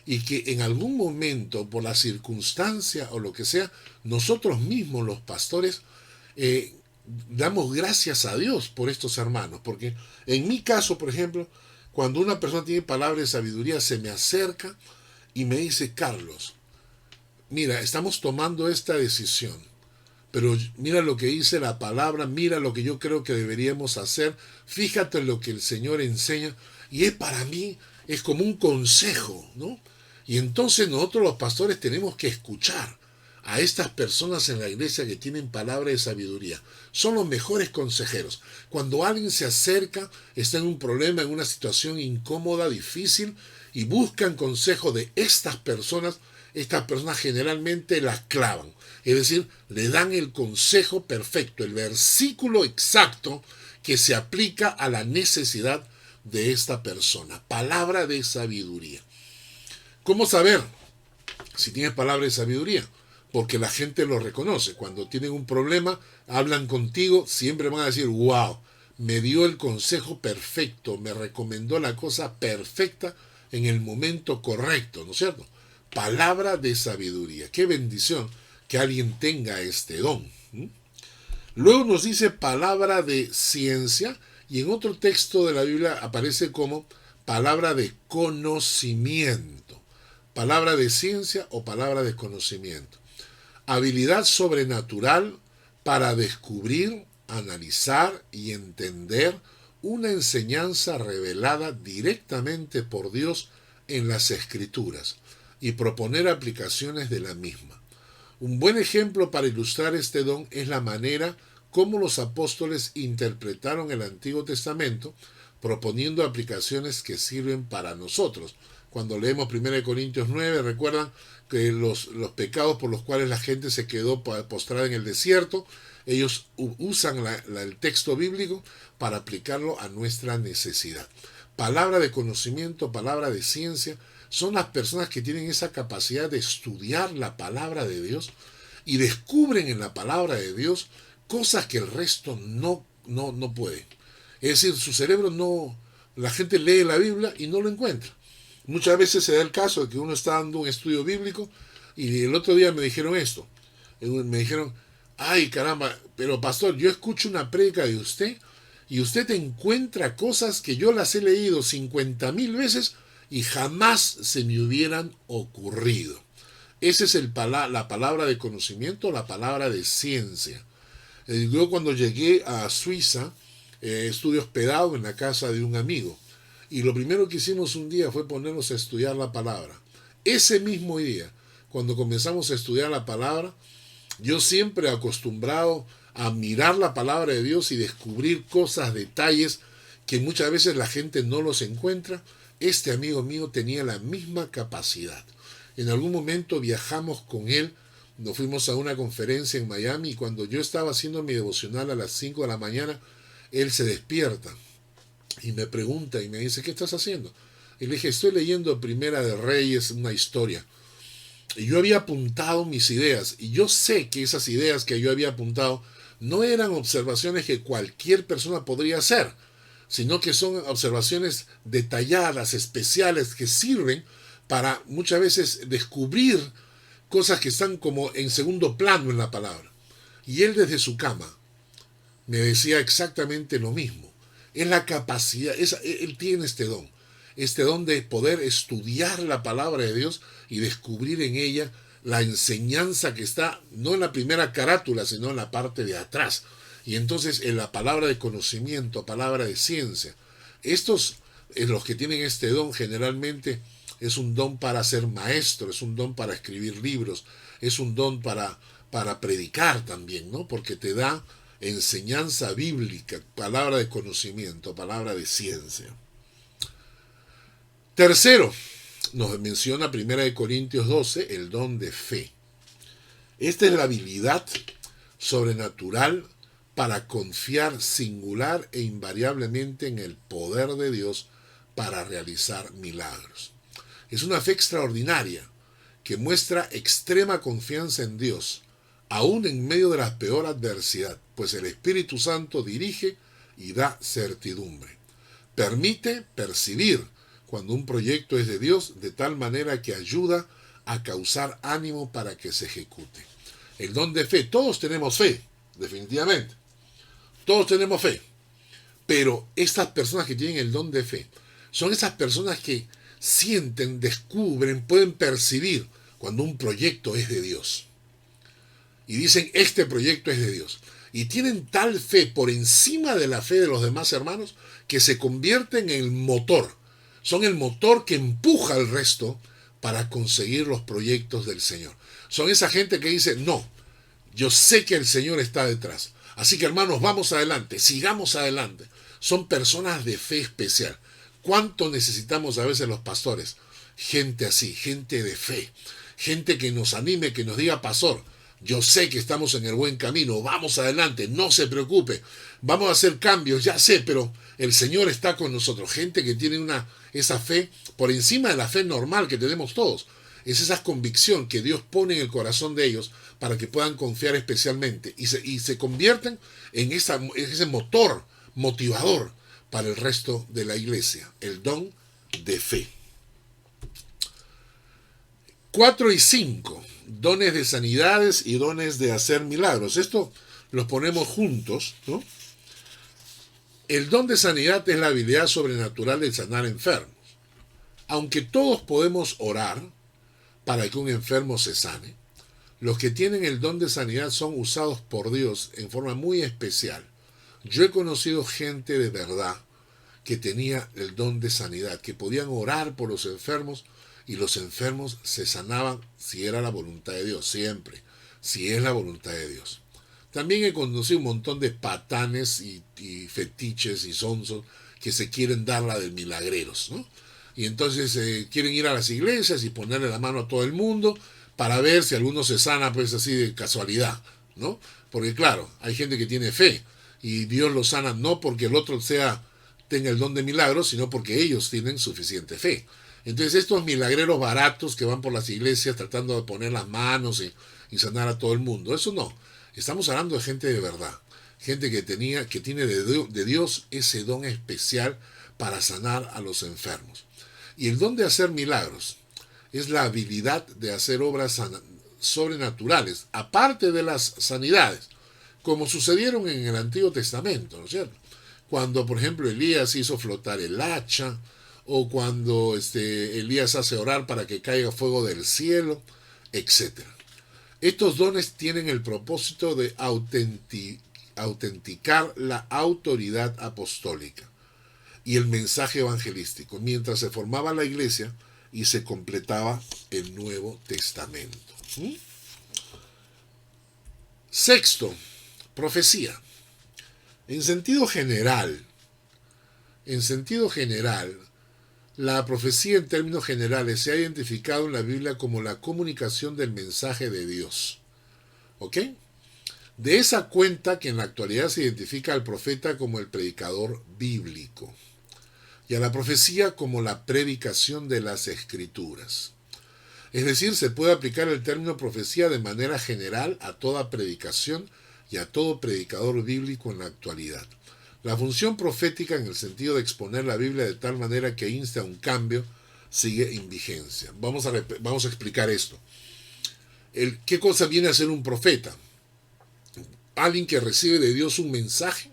A: y que en algún momento, por la circunstancia o lo que sea, nosotros mismos, los pastores, damos gracias a Dios por estos hermanos. Porque en mi caso, por ejemplo, cuando una persona tiene palabra de sabiduría, se me acerca y me dice: Carlos, mira, estamos tomando esta decisión, pero mira lo que dice la palabra, mira lo que yo creo que deberíamos hacer, fíjate en lo que el Señor enseña, y para mí es como un consejo, ¿no? Y entonces nosotros los pastores tenemos que escuchar a estas personas en la iglesia que tienen palabra de sabiduría. Son los mejores consejeros. Cuando alguien se acerca, está en un problema, en una situación incómoda, difícil, y buscan consejo de estas personas generalmente las clavan. Es decir, le dan el consejo perfecto, el versículo exacto que se aplica a la necesidad de esta persona. Palabra de sabiduría. ¿Cómo saber si tienes palabra de sabiduría? Porque la gente lo reconoce. Cuando tienen un problema, hablan contigo, siempre van a decir: wow, me dio el consejo perfecto, me recomendó la cosa perfecta en el momento correcto, ¿no es cierto? Palabra de sabiduría. Qué bendición que alguien tenga este don. Luego nos dice palabra de ciencia, y en otro texto de la Biblia aparece como palabra de conocimiento. Palabra de ciencia o palabra de conocimiento. Habilidad sobrenatural para descubrir, analizar y entender una enseñanza revelada directamente por Dios en las Escrituras y proponer aplicaciones de la misma. Un buen ejemplo para ilustrar este don es la manera como los apóstoles interpretaron el Antiguo Testamento, proponiendo aplicaciones que sirven para nosotros. Cuando leemos 1 Corintios 9, recuerdan que los pecados por los cuales la gente se quedó postrada en el desierto, ellos usan el texto bíblico para aplicarlo a nuestra necesidad. Palabra de conocimiento, palabra de ciencia, son las personas que tienen esa capacidad de estudiar la palabra de Dios y descubren en la palabra de Dios cosas que el resto no puede. Es decir, su cerebro no, la gente lee la Biblia y no lo encuentra. Muchas veces se da el caso de que uno está dando un estudio bíblico y el otro día me dijeron esto. Me dijeron, ay caramba, pero pastor, yo escucho una prédica de usted y usted encuentra cosas que yo las he leído 50,000 veces y jamás se me hubieran ocurrido. Esa es la palabra de conocimiento, la palabra de ciencia. Yo cuando llegué a Suiza, estuve hospedado en la casa de un amigo. Y lo primero que hicimos un día fue ponernos a estudiar la palabra. Ese mismo día, cuando comenzamos a estudiar la palabra, yo siempre acostumbrado a mirar la palabra de Dios y descubrir cosas, detalles que muchas veces la gente no los encuentra. Este amigo mío tenía la misma capacidad. En algún momento viajamos con él, nos fuimos a una conferencia en Miami y cuando yo estaba haciendo mi devocional a las 5 de la mañana, él se despierta y me pregunta y me dice, ¿qué estás haciendo? Y le dije, estoy leyendo Primera de Reyes, una historia. Y yo había apuntado mis ideas y yo sé que esas ideas que yo había apuntado no eran observaciones que cualquier persona podría hacer, sino que son observaciones detalladas, especiales, que sirven para muchas veces descubrir cosas que están como en segundo plano en la palabra. Y él desde su cama me decía exactamente lo mismo. Es la capacidad, él tiene este don de poder estudiar la palabra de Dios y descubrir en ella la enseñanza que está no en la primera carátula, sino en la parte de atrás. Y entonces en la palabra de conocimiento, palabra de ciencia. Estos, los que tienen este don generalmente es un don para ser maestro, es un don para escribir libros, es un don para predicar también, ¿no? Porque te da enseñanza bíblica, palabra de conocimiento, palabra de ciencia. Tercero, nos menciona 1 Corintios 12, el don de fe. Esta es la habilidad sobrenatural para confiar singular e invariablemente en el poder de Dios para realizar milagros. Es una fe extraordinaria que muestra extrema confianza en Dios, aún en medio de la peor adversidad, pues el Espíritu Santo dirige y da certidumbre. Permite percibir cuando un proyecto es de Dios de tal manera que ayuda a causar ánimo para que se ejecute. El don de fe, todos tenemos fe, definitivamente. Todos tenemos fe. Pero estas personas que tienen el don de fe son esas personas que sienten, descubren, pueden percibir cuando un proyecto es de Dios. Y dicen, este proyecto es de Dios. Y tienen tal fe por encima de la fe de los demás hermanos que se convierten en el motor. Son el motor que empuja al resto para conseguir los proyectos del Señor. Son esa gente que dice, no, yo sé que el Señor está detrás. Así que hermanos, vamos adelante, sigamos adelante. Son personas de fe especial. ¿Cuánto necesitamos a veces los pastores? Gente así, gente de fe. Gente que nos anime, que nos diga, pastor, yo sé que estamos en el buen camino, vamos adelante, no se preocupe, vamos a hacer cambios, ya sé, pero el Señor está con nosotros. Gente que tiene esa fe por encima de la fe normal que tenemos todos. Es esa convicción que Dios pone en el corazón de ellos para que puedan confiar especialmente y se convierten en ese motor motivador para el resto de la iglesia, el don de fe. 4 y 5, dones de sanidades y dones de hacer milagros. Esto los ponemos juntos, ¿no? El don de sanidad es la habilidad sobrenatural de sanar enfermos. Aunque todos podemos orar para que un enfermo se sane, los que tienen el don de sanidad son usados por Dios en forma muy especial. Yo he conocido gente de verdad que tenía el don de sanidad, que podían orar por los enfermos y los enfermos se sanaban si era la voluntad de Dios, siempre, si es la voluntad de Dios. También he conocido un montón de patanes y fetiches y sonsos que se quieren dar la de milagreros, ¿no? Y entonces quieren ir a las iglesias y ponerle la mano a todo el mundo para ver si alguno se sana, pues así de casualidad, ¿no? Porque claro, hay gente que tiene fe y Dios los sana no porque el otro tenga el don de milagros, sino porque ellos tienen suficiente fe. Entonces estos milagreros baratos que van por las iglesias tratando de poner las manos y sanar a todo el mundo, eso no. Estamos hablando de gente de verdad, gente que tiene de Dios ese don especial para sanar a los enfermos. Y el don de hacer milagros es la habilidad de hacer obras sobrenaturales, aparte de las sanidades, como sucedieron en el Antiguo Testamento, ¿no es cierto? Cuando, por ejemplo, Elías hizo flotar el hacha, o cuando Elías hace orar para que caiga fuego del cielo, etc. Estos dones tienen el propósito de autenticar la autoridad apostólica y el mensaje evangelístico, mientras se formaba la iglesia y se completaba el Nuevo Testamento. Sexto, profecía. En sentido general, la profecía en términos generales se ha identificado en la Biblia como la comunicación del mensaje de Dios. ¿Ok? De esa cuenta que en la actualidad se identifica al profeta como el predicador bíblico y a la profecía como la predicación de las Escrituras. Es decir, se puede aplicar el término profecía de manera general a toda predicación y a todo predicador bíblico en la actualidad. La función profética en el sentido de exponer la Biblia de tal manera que insta a un cambio sigue en vigencia. Vamos a explicar esto. ¿Qué cosa viene a ser un profeta? Alguien que recibe de Dios un mensaje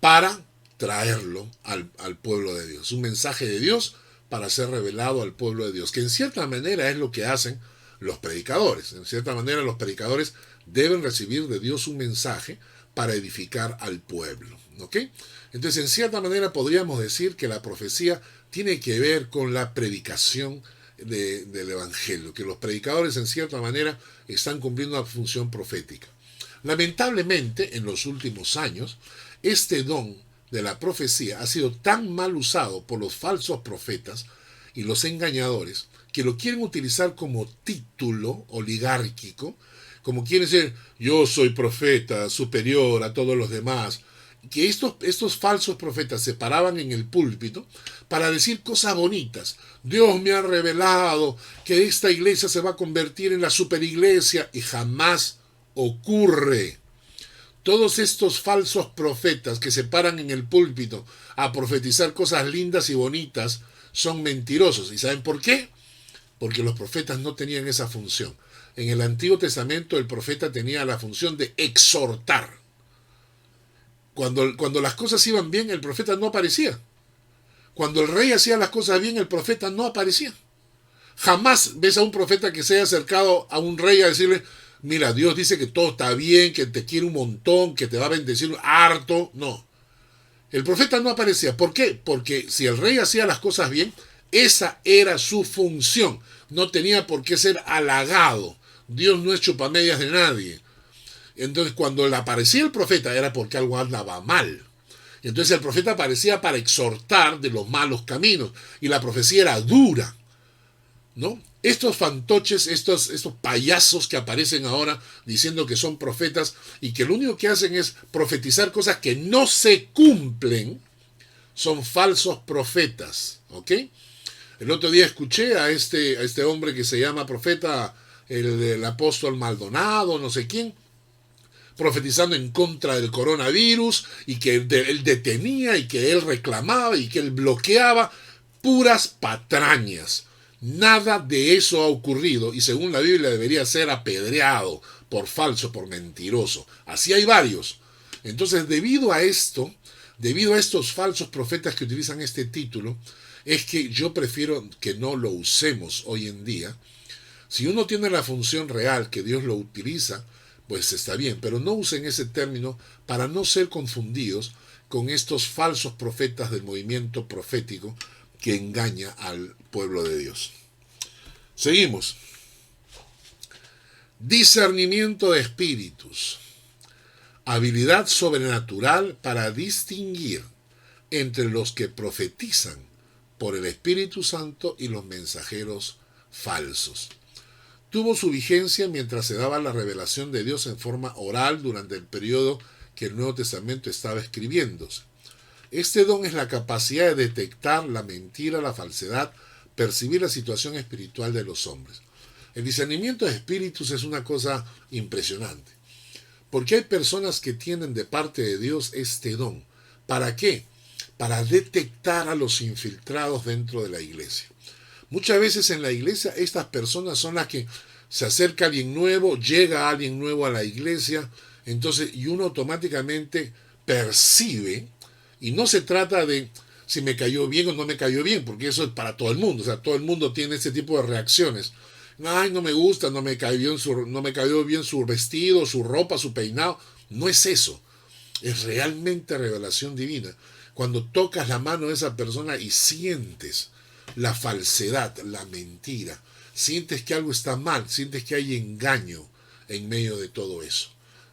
A: para traerlo al pueblo de Dios. Un mensaje de Dios para ser revelado al pueblo de Dios, que en cierta manera es lo que hacen los predicadores. En cierta manera los predicadores deben recibir de Dios un mensaje para edificar al pueblo. ¿Ok? Entonces, en cierta manera podríamos decir que la profecía tiene que ver con la predicación del Evangelio, que los predicadores en cierta manera están cumpliendo una función profética. Lamentablemente, en los últimos años, este don de la profecía ha sido tan mal usado por los falsos profetas y los engañadores que lo quieren utilizar como título oligárquico, como quieren decir, yo soy profeta superior a todos los demás, que estos falsos profetas se paraban en el púlpito para decir cosas bonitas. Dios me ha revelado que esta iglesia se va a convertir en la superiglesia, y jamás ocurre. Todos estos falsos profetas que se paran en el púlpito a profetizar cosas lindas y bonitas son mentirosos. ¿Y saben por qué? Porque los profetas no tenían esa función. En el Antiguo Testamento el profeta tenía la función de exhortar. Cuando las cosas iban bien, el profeta no aparecía. Cuando el rey hacía las cosas bien, el profeta no aparecía. Jamás ves a un profeta que se haya acercado a un rey a decirle, mira, Dios dice que todo está bien, que te quiere un montón, que te va a bendecir harto. No. El profeta no aparecía. ¿Por qué? Porque si el rey hacía las cosas bien, esa era su función. No tenía por qué ser halagado. Dios no es chupamedias de nadie. Entonces, cuando le aparecía el profeta era porque algo andaba mal. Entonces el profeta aparecía para exhortar de los malos caminos. Y la profecía era dura, ¿no? Estos fantoches, estos payasos que aparecen ahora diciendo que son profetas y que lo único que hacen es profetizar cosas que no se cumplen, son falsos profetas, ¿ok? El otro día escuché a este hombre que se llama profeta, el apóstol Maldonado, no sé quién, profetizando en contra del coronavirus y que él detenía y que él reclamaba y que él bloqueaba. Puras patrañas. Nada de eso ha ocurrido y según la Biblia debería ser apedreado por falso, por mentiroso. Así hay varios. Entonces, debido a estos falsos profetas que utilizan este título, es que yo prefiero que no lo usemos hoy en día. Si uno tiene la función real que Dios lo utiliza, pues está bien, pero no usen ese término para no ser confundidos con estos falsos profetas del movimiento profético que engaña al pueblo de Dios. Seguimos. Discernimiento de espíritus. Habilidad sobrenatural para distinguir entre los que profetizan por el Espíritu Santo y los mensajeros falsos. Tuvo su vigencia mientras se daba la revelación de Dios en forma oral durante el periodo que el Nuevo Testamento estaba escribiéndose. Este don es la capacidad de detectar la mentira, la falsedad, percibir la situación espiritual de los hombres. El discernimiento de espíritus es una cosa impresionante, porque hay personas que tienen de parte de Dios este don. ¿Para qué? Para detectar a los infiltrados dentro de la iglesia. Muchas veces en la iglesia estas personas son las que se acerca alguien nuevo, llega alguien nuevo a la iglesia, entonces y uno automáticamente percibe, y no se trata de si me cayó bien o no me cayó bien, porque eso es para todo el mundo, o sea, todo el mundo tiene ese tipo de reacciones. Ay, no me gusta, no me cayó bien su vestido, su ropa, su peinado. No es eso, es realmente revelación divina. Cuando tocas la mano de esa persona y sientes la falsedad, la mentira, sientes que algo está mal, sientes que hay engaño en medio de todo eso,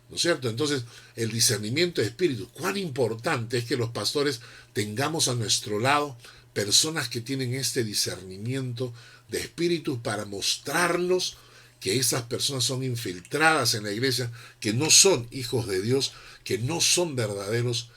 A: ¿no es cierto? Entonces, el discernimiento de espíritus, cuán importante es que los pastores tengamos a nuestro lado personas que tienen este discernimiento de espíritus para mostrarnos que esas personas son infiltradas en la iglesia, que no son hijos de Dios, que no son verdaderos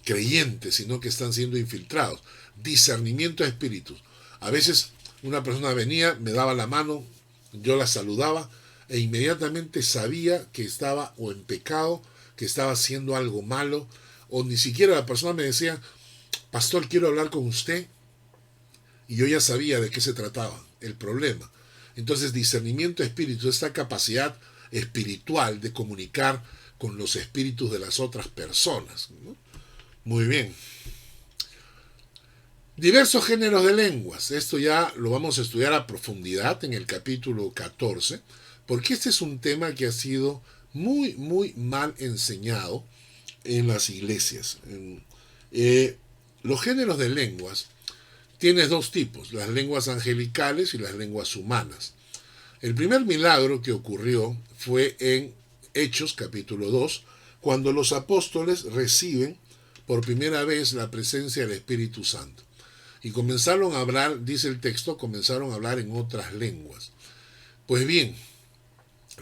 A: creyentes, sino que están siendo infiltrados. Discernimiento de espíritus. A veces una persona venía, me daba la mano, yo la saludaba e inmediatamente sabía que estaba o en pecado, que estaba haciendo algo malo, o ni siquiera la persona me decía, pastor, quiero hablar con usted, y yo ya sabía de qué se trataba el problema. Entonces, discernimiento de espíritu, esta capacidad espiritual de comunicar con los espíritus de las otras personas, ¿no? Muy bien. Diversos géneros de lenguas. Esto ya lo vamos a estudiar a profundidad en el capítulo 14, porque este es un tema que ha sido muy, muy mal enseñado en las iglesias. Los géneros de lenguas tienes dos tipos, las lenguas angelicales y las lenguas humanas. El primer milagro que ocurrió fue en Hechos capítulo 2, cuando los apóstoles reciben por primera vez la presencia del Espíritu Santo. Y comenzaron a hablar, dice el texto, comenzaron a hablar en otras lenguas. Pues bien,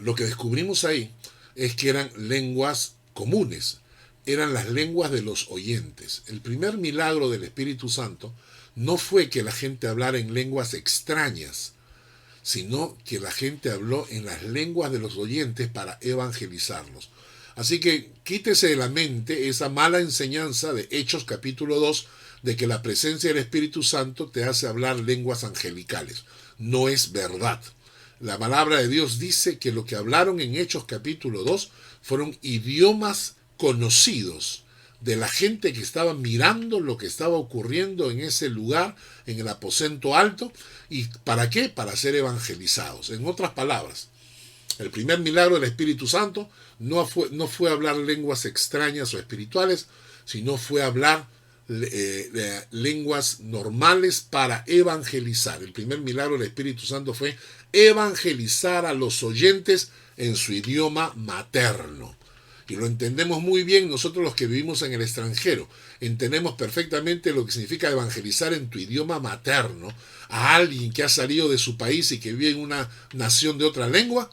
A: lo que descubrimos ahí es que eran lenguas comunes, eran las lenguas de los oyentes. El primer milagro del Espíritu Santo no fue que la gente hablara en lenguas extrañas, sino que la gente habló en las lenguas de los oyentes para evangelizarlos. Así que quítese de la mente esa mala enseñanza de Hechos capítulo 2 de que la presencia del Espíritu Santo te hace hablar lenguas angelicales. No es verdad. La palabra de Dios dice que lo que hablaron en Hechos capítulo 2 fueron idiomas conocidos de la gente que estaba mirando lo que estaba ocurriendo en ese lugar, en el aposento alto. ¿Y para qué? Para ser evangelizados. En otras palabras, el primer milagro del Espíritu Santo no fue hablar lenguas extrañas o espirituales, sino fue hablar lenguas normales para evangelizar. El primer milagro del Espíritu Santo fue evangelizar a los oyentes en su idioma materno. Y lo entendemos muy bien nosotros los que vivimos en el extranjero. Entendemos perfectamente lo que significa evangelizar en tu idioma materno a alguien que ha salido de su país y que vive en una nación de otra lengua.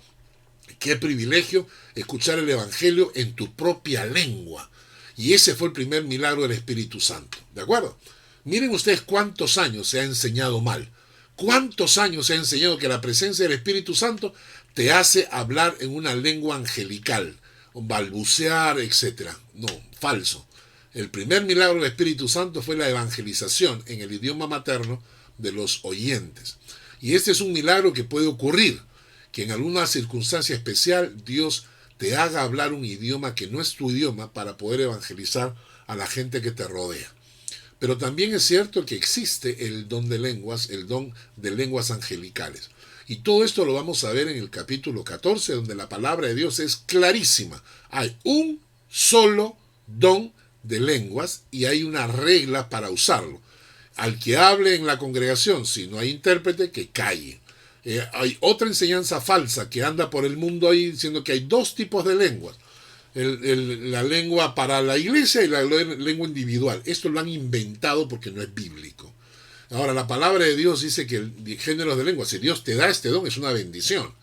A: Qué privilegio escuchar el evangelio en tu propia lengua. Y ese fue el primer milagro del Espíritu Santo. ¿De acuerdo? Miren ustedes cuántos años se ha enseñado mal. ¿Cuántos años se ha enseñado que la presencia del Espíritu Santo te hace hablar en una lengua angelical, balbucear, etc.? No, falso. El primer milagro del Espíritu Santo fue la evangelización en el idioma materno de los oyentes. Y este es un milagro que puede ocurrir, que en alguna circunstancia especial Dios te haga hablar un idioma que no es tu idioma para poder evangelizar a la gente que te rodea. Pero también es cierto que existe el don de lenguas angelicales. Y todo esto lo vamos a ver en el capítulo 14, donde la palabra de Dios es clarísima. Hay un solo don de lenguas y hay una regla para usarlo. Al que hable en la congregación, si no hay intérprete, que calle. Hay otra enseñanza falsa que anda por el mundo ahí diciendo que hay dos tipos de lenguas. La lengua para la iglesia y la lengua individual. Esto lo han inventado porque no es bíblico. Ahora, la palabra de Dios dice que el género de lengua, si Dios te da este don, es una bendición.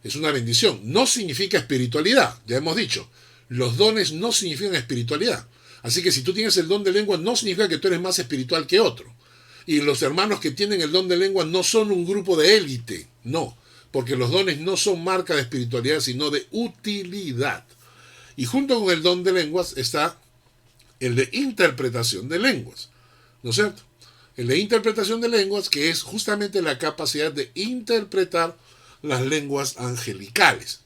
A: Es una bendición. No significa espiritualidad, ya hemos dicho. Los dones no significan espiritualidad. Así que si tú tienes el don de lengua, no significa que tú eres más espiritual que otro. Y los hermanos que tienen el don de lengua no son un grupo de élite, no. Porque los dones no son marca de espiritualidad, sino de utilidad. Y junto con el don de lenguas está el de interpretación de lenguas, ¿no es cierto? El de interpretación de lenguas, que es justamente la capacidad de interpretar las lenguas angelicales.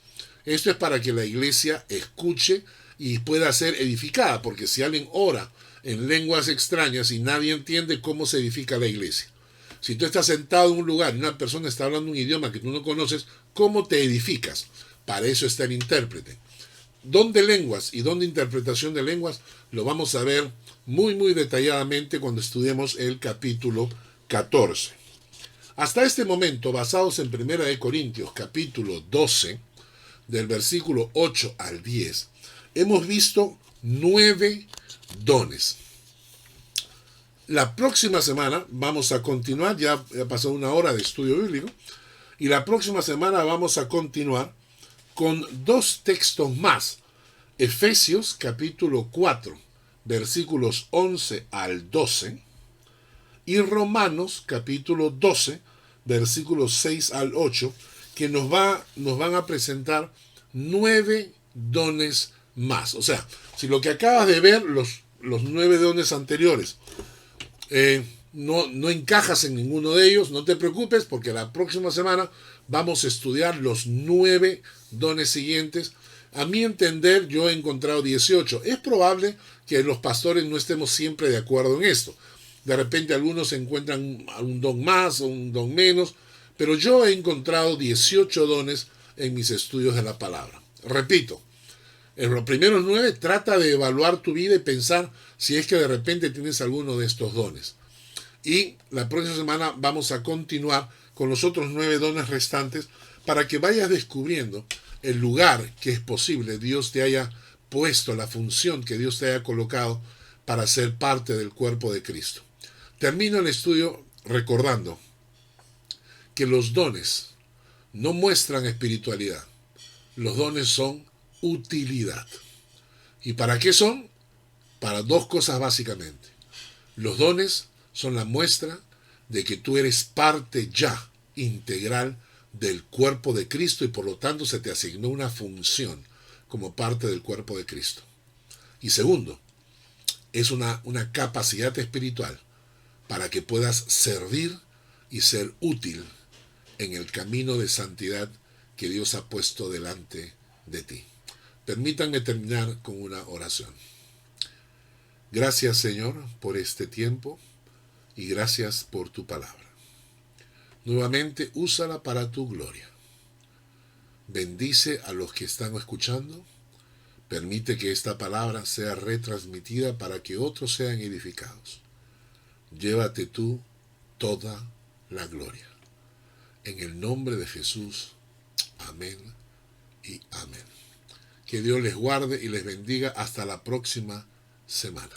A: Esto es para que la iglesia escuche y pueda ser edificada, porque si alguien ora en lenguas extrañas y nadie entiende cómo se edifica la iglesia. Si tú estás sentado en un lugar y una persona está hablando un idioma que tú no conoces, ¿cómo te edificas? Para eso está el intérprete. Don de lenguas y don de interpretación de lenguas lo vamos a ver muy detalladamente cuando estudiemos el capítulo 14. Hasta este momento, basados en 1 Corintios capítulo 12, del versículo 8 al 10, hemos visto 9 dones. La próxima semana vamos a continuar, ya pasó una hora de estudio bíblico, y la próxima semana vamos a continuar con 2 textos más. Efesios capítulo 4, versículos 11 al 12, y Romanos capítulo 12, versículos 6 al 8, que nos van a presentar 9 dones más. O sea, si lo que acabas de ver, los 9 dones anteriores, no encajas en ninguno de ellos, no te preocupes, porque la próxima semana vamos a estudiar los 9 dones siguientes. A mi entender, yo he encontrado 18. Es probable que los pastores no estemos siempre de acuerdo en esto. De repente algunos encuentran un don más o un don menos, pero yo he encontrado 18 dones en mis estudios de la palabra. Repito, en los primeros 9 trata de evaluar tu vida y pensar si es que de repente tienes alguno de estos dones. Y la próxima semana vamos a continuar con los otros 9 dones restantes para que vayas descubriendo el lugar que es posible Dios te haya puesto, la función que Dios te haya colocado para ser parte del cuerpo de Cristo. Termino el estudio recordando que los dones no muestran espiritualidad. Los dones son utilidad. ¿Y para qué son? Para 2 cosas básicamente. Los dones son la muestra de que tú eres parte ya integral del cuerpo de Cristo y por lo tanto se te asignó una función como parte del cuerpo de Cristo. Y segundo, es una capacidad espiritual para que puedas servir y ser útil en el camino de santidad que Dios ha puesto delante de ti. Permítanme terminar con una oración. Gracias, Señor, por este tiempo y gracias por tu palabra. Nuevamente, úsala para tu gloria. Bendice a los que están escuchando. Permite que esta palabra sea retransmitida para que otros sean edificados. Llévate tú toda la gloria. En el nombre de Jesús. Amén y amén. Que Dios les guarde y les bendiga hasta la próxima semana.